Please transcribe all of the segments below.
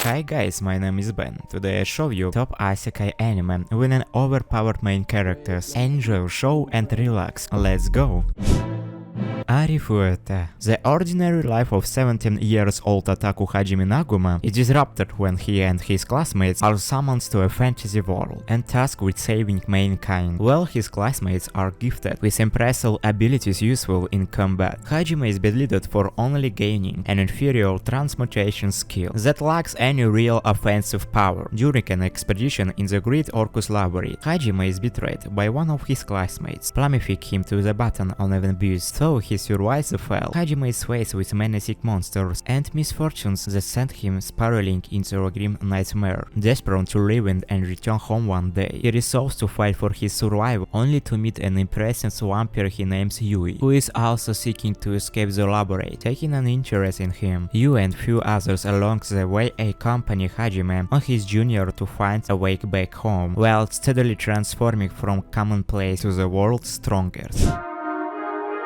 Hi guys, my name is Ben. Today I show you top Isekai anime with an overpowered main characters. Enjoy the show and relax. Let's go! Arifuete. The ordinary life of 17 years old Otaku Hajime Naguma is disrupted when he and his classmates are summoned to a fantasy world and tasked with saving mankind. While his classmates are gifted with impressive abilities useful in combat, Hajime is believed for only gaining an inferior transmutation skill that lacks any real offensive power. During an expedition in the Great Orcus Labyrinth, Hajime is betrayed by one of his classmates, plummeting him to the bottom of an abyss. Though he survives the fall, Hajime is faced with menacing monsters and misfortunes that send him spiraling into a grim nightmare. Desperate to live and return home one day, he resolves to fight for his survival, only to meet an impressive vampire he names Yui, who is also seeking to escape the labyrinth. Taking an interest in him, Yui and few others along the way accompany Hajime on his journey to find a way back home, while steadily transforming from commonplace to the world's strongest.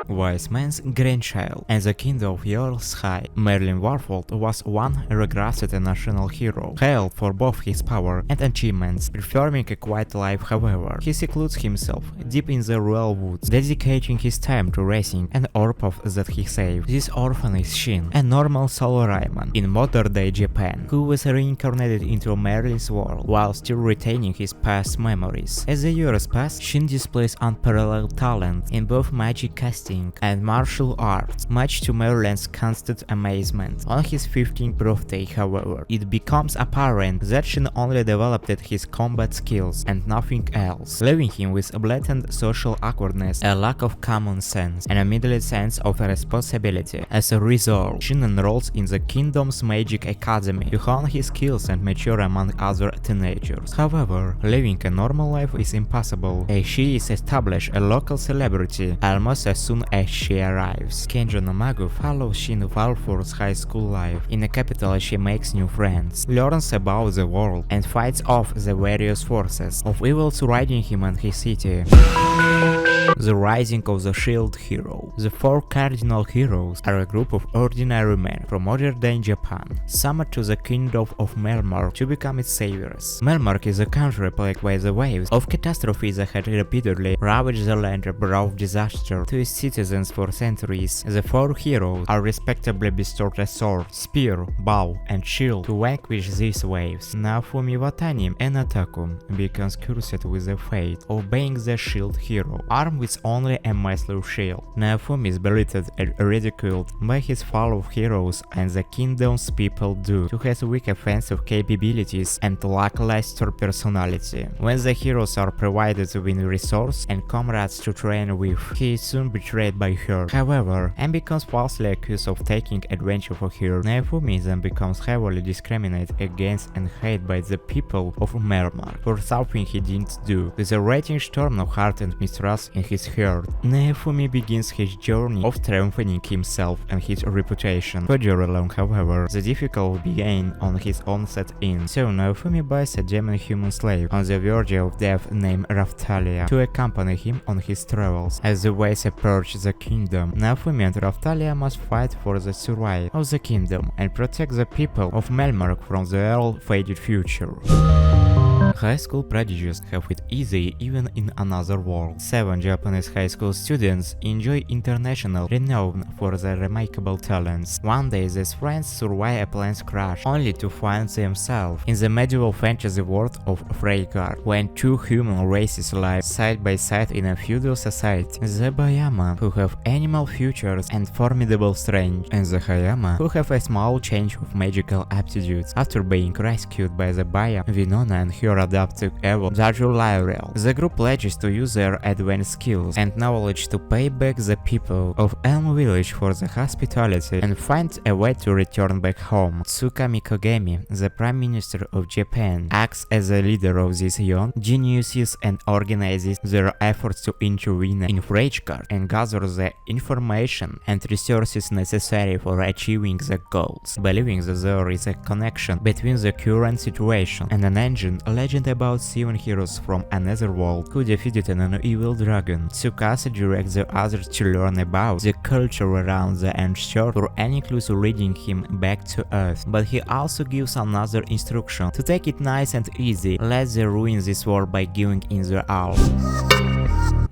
Wise Man's Grandchild. And the Kingdom of Earl's High, Merlin Warfold was one regressed national hero, hailed for both his power and achievements. Preferring a quiet life, however, he secludes himself deep in the rural woods, dedicating his time to racing an orphan that he saved. This orphan is Shin, a normal Salaryman in modern-day Japan, who was reincarnated into Merlin's world while still retaining his past memories. As the years pass, Shin displays unparalleled talent in both magic casting and martial arts, much to Merlin's constant amazement. On his 15th birthday, however, it becomes apparent that Shin only developed his combat skills and nothing else, leaving him with a blatant social awkwardness, a lack of common sense, and a middle sense of responsibility. As a result, Shin enrolls in the Kingdom's Magic Academy to hone his skills and mature among other teenagers. However, living a normal life is impossible, as she is established a local celebrity almost as soon as she arrives. Kenjo Namagu follows Shin Valford's high school life. In the capital, she makes new friends, learns about the world, and fights off the various forces of evil surrounding him and his city. The Rising of the Shield Hero. The four cardinal heroes are a group of ordinary men from modern-day Japan, summoned to the kingdom of Melmark to become its saviors. Melmark is a country plagued by the waves of catastrophes that had repeatedly ravaged the land and brought disaster to its citizens for centuries. The four heroes are respectively bestowed a sword, spear, bow, and shield to vanquish these waves. Naofumi Watani, an otaku, becomes cursed with the fate of being the shield hero, armed with only a massive shield. Naofumi is belittled and ridiculed by his fellow heroes and the kingdom's people due to his weak offensive capabilities and lackluster personality. When the heroes are provided with resources and comrades to train with, he is soon betrayed by her, however, and becomes falsely accused of taking advantage of her. Naofumi then becomes heavily discriminated against and hated by the people of Melmark for something he didn't do. With a raging storm of heart and mistrust in his heart, Naofumi begins his journey of strengthening himself and his reputation. Further along, however, the difficulty began on his own set in, so Naofumi buys a demon human slave on the verge of death named Raftalia to accompany him on his travels. As the ways approach the kingdom, Naofumi and Raftalia must fight for the survival of the kingdom and protect the people of Melmark from the ill-fated future. High school prodigies have it easy even in another world. 7 Japanese high school students enjoy international renown for their remarkable talents. One day these friends survive a plane crash, only to find themselves in the medieval fantasy world of Freygard, when two human races live side by side in a feudal society. The Bayama, who have animal features and formidable strength, and the Hayama, who have a small change of magical aptitudes. After being rescued by the Baya, Winona and her adoptive evil Zaju Lyriel, the group pledges to use their advanced skills and knowledge to pay back the people of Elm Village for the hospitality and find a way to return back home. Tsukami Kogami, the Prime Minister of Japan, acts as the leader of these young geniuses and organizes their efforts to intervene in Freygard and gather the information and resources necessary for achieving the goals, believing that there is a connection between the current situation and an ancient legend legend about 7 heroes from another world who defeated an evil dragon. Tsukasa directs the others to learn about the culture around the end shore through any clues leading him back to Earth. But he also gives another instruction: to take it nice and easy, let them ruin this world by giving in their all.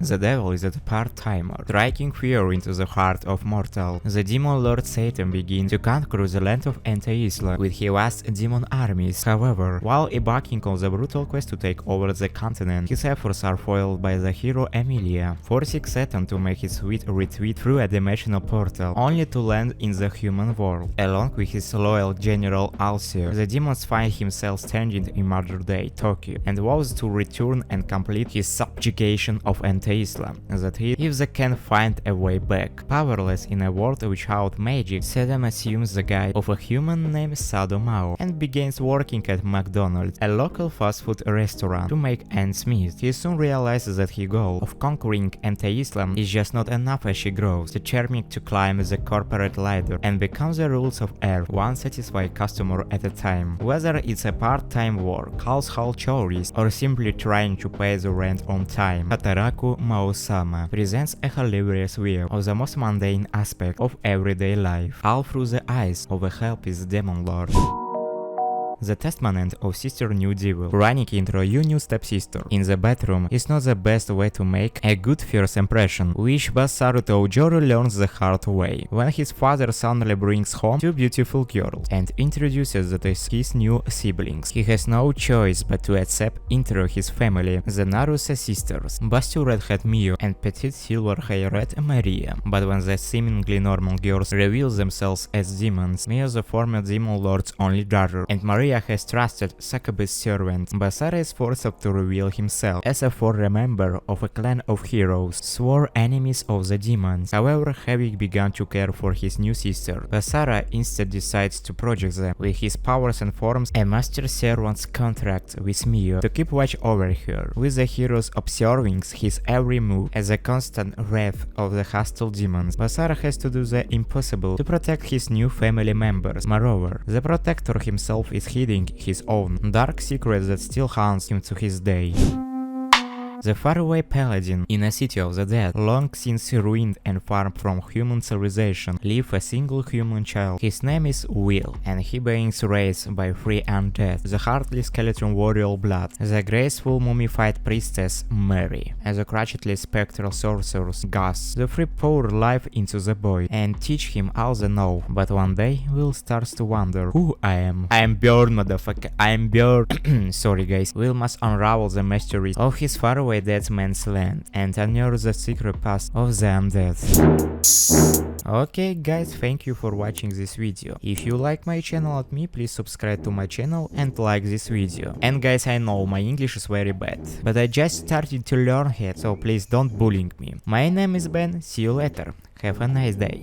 The devil is a part-timer, striking fear into the heart of mortal. The demon lord Satan begins to conquer the land of Anti-Isla with his vast demon armies. However, while embarking on the brutal quest to take over the continent, his efforts are foiled by the hero Emilia, forcing Satan to make his sweet retreat through a dimensional portal, only to land in the human world. Along with his loyal general Alceo, the demons find himself standing in modern-day Tokyo, and vows to return and complete his subjugation of Anti-Isla, that if they can find a way back. Powerless in a world without magic, Satan assumes the guise of a human named Sadomao and begins working at McDonald's, a local fast food restaurant, to make ends meet. He soon realizes that his goal of conquering Anti-Islam is just not enough as she grows, determined to climb the corporate ladder and become the rules of Earth, one satisfied customer at a time. Whether it's a part-time work, household chores, or simply trying to pay the rent on time, Hataraku Mao-sama presents a hilarious view of the most mundane aspect of everyday life, all through the eyes of a helpless demon lord. The Testament of Sister New Devil. Running into your new stepsister in the bedroom is not the best way to make a good first impression, which Basaru Toujoro learns the hard way when his father suddenly brings home two beautiful girls and introduces them as his new siblings. He has no choice but to accept into his family the Narusa sisters, Bastu redhead Mio and petite silver-haired Maria. But when the seemingly normal girls reveal themselves as demons, Mio is the former demon lord's only daughter, and Maria has trusted Sakabe's servant. Basara is forced to reveal himself as a former member of a clan of heroes, sworn enemies of the demons. However, having begun to care for his new sister, Basara instead decides to project them with his powers and forms a master servant's contract with Mio to keep watch over her, with the heroes observing his every move as a constant wrath of the hostile demons. Basara has to do the impossible to protect his new family members. Moreover, the protector himself is hiding his own dark secret that still haunts him to his day. The faraway paladin in a city of the dead, long since ruined and far from human civilization, lives a single human child. His name is Will, and he beings raised by three undead: the heartless skeleton warrior Blood, the graceful mummified priestess Mary, and the crotchetly spectral sorcerers Gus. The three pour life into the boy and teach him all they know, but one day Will starts to wonder who I am. I am Bjorn, motherfucker, I am Bjorn. Sorry guys. Will must unravel the mysteries of his faraway dead man's land and unearth the secret past of the undead. Okay guys, thank you for watching this video. If you like my channel and me, please subscribe to my channel and like this video. And guys, I know my English is very bad, but I just started to learn it, so please don't bullying me. My name is Ben, see you later, have a nice day.